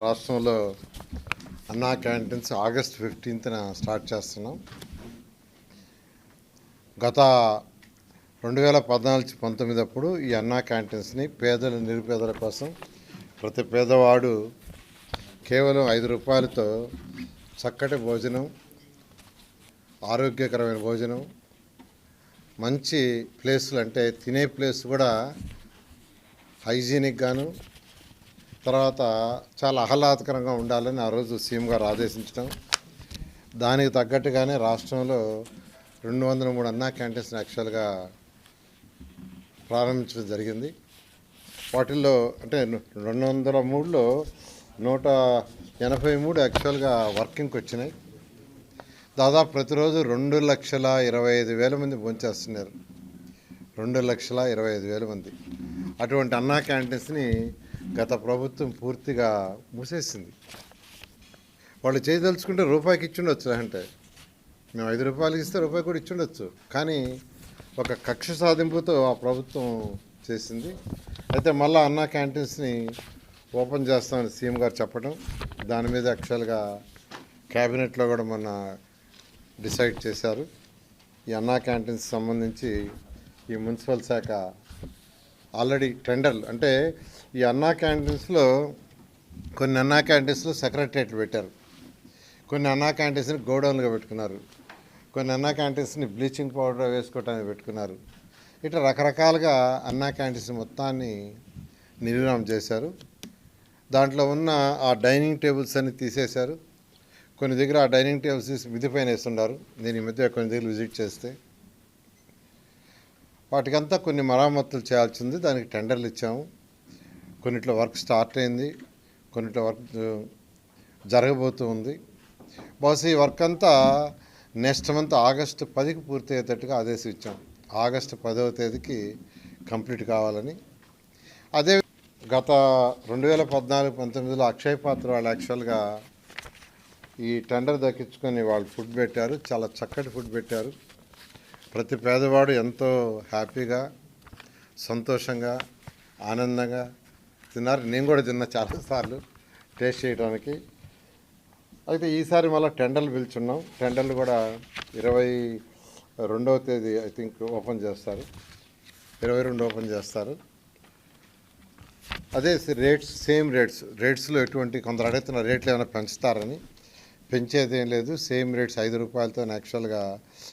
రాష్ట్రంలో అన్నా canteens August 15న start చేస్తున్నాం. గత 2014-19 అప్పుడు ఈ అన్నా క్యాంటీన్స్ని పేదల నిరుపేదల కోసం ప్రతి పేదవాడు కేవలం 5 రూపాయలతో చక్కటి భోజనం, ఆరోగ్యకరమైన భోజనం, మంచి ప్లేసులు అంటే తినే ప్లేస్ కూడా హైజీనిక్ గాను, తర్వాత చాలా ఆహ్లాదకరంగా ఉండాలని ఆ రోజు సీఎం గారు ఆదేశించడం, దానికి తగ్గట్టుగానే రాష్ట్రంలో 203 అన్నా క్యాంటీన్స్ యాక్చువల్గా ప్రారంభించడం జరిగింది. వాటిల్లో అంటే 203లో 183 యాక్చువల్గా వర్కింగ్కి వచ్చినాయి. దాదాపు ప్రతిరోజు 2,25,000 మంది భోంచేస్తున్నారు. 2,25,000 మంది. అటువంటి అన్నా క్యాంటీన్స్ని గత ప్రభుత్వం పూర్తిగా మూసేసింది. వాళ్ళు చేయదలుచుకుంటే రూపాయికి ఇచ్చుండొచ్చు, అంటే మేము 5 రూపాయలకి ఇస్తే రూపాయి కూడా ఇచ్చుండొచ్చు. కానీ ఒక కక్ష సాధింపుతో ఆ ప్రభుత్వం చేసింది. అయితే మళ్ళీ అన్నా క్యాంటీన్స్ని ఓపెన్ చేస్తామని సీఎం గారు చెప్పడం, దాని మీద యాక్చువల్గా క్యాబినెట్లో కూడా మొన్న డిసైడ్ చేశారు. ఈ అన్నా క్యాంటీన్స్ సంబంధించి ఈ మున్సిపల్ శాఖ ఆల్రెడీ టెండర్లు, అంటే ఈ అన్నా క్యాంటీన్స్లో కొన్ని అన్నా క్యాంటీన్స్లో సెక్రటరియట్లు పెట్టారు, కొన్ని అన్నా క్యాంటీన్స్ని గోడౌన్లుగా పెట్టుకున్నారు, కొన్ని అన్నా క్యాంటీన్స్ని బ్లీచింగ్ పౌడర్ వేసుకోవటానికి పెట్టుకున్నారు. ఇట్లా రకరకాలుగా అన్నా క్యాంటీన్స్ మొత్తాన్ని నిర్వీర్యం చేశారు. దాంట్లో ఉన్న ఆ డైనింగ్ టేబుల్స్ అన్ని తీసేశారు. కొన్ని దగ్గర ఆ డైనింగ్ టేబుల్స్ తీసి మిద్ది పైన వేస్తున్నారు. నేను ఈ మధ్య కొన్ని దగ్గర విజిట్ చేస్తే వాటికంతా కొన్ని మరామతులు చేయాల్సింది. దానికి టెండర్లు ఇచ్చాము. కొన్నిట్లో వర్క్ స్టార్ట్ అయింది, కొన్నిట్లో వర్క్ జరగబోతూ ఉంది. బహుశా ఈ వర్క్ అంతా నెక్స్ట్ మంత్ ఆగస్టు 10కి పూర్తి అయ్యేటట్టుగా ఆదేశం ఇచ్చాం. ఆగస్టు 10వ తేదీకి కంప్లీట్ కావాలని. అదే గత 2014-19లో అక్షయ్ పాత్ర వాళ్ళు యాక్చువల్గా ఈ టెండర్ దక్కించుకొని వాళ్ళు ఫుడ్ పెట్టారు. చాలా చక్కటి ఫుడ్ పెట్టారు. ప్రతి పేదవాడు ఎంతో హ్యాపీగా, సంతోషంగా, ఆనందంగా తిన్నారు. నేను కూడా తిన్నా చాలాసార్లు టేస్ట్ చేయడానికి. అయితే ఈసారి మళ్ళీ టెండర్లు పిలుచున్నాం. టెండర్లు కూడా 22వ తేదీ ఐ థింక్ ఓపెన్ చేస్తారు, 22 ఓపెన్ చేస్తారు. అదే రేట్స్ సేమ్ రేట్స్లో ఎటువంటి కొందరు అడుగుతున్న రేట్లు ఏమైనా పెంచుతారని. పెంచేది ఏం లేదు, సేమ్ రేట్స్ 5 రూపాయలతో యాక్చువల్గా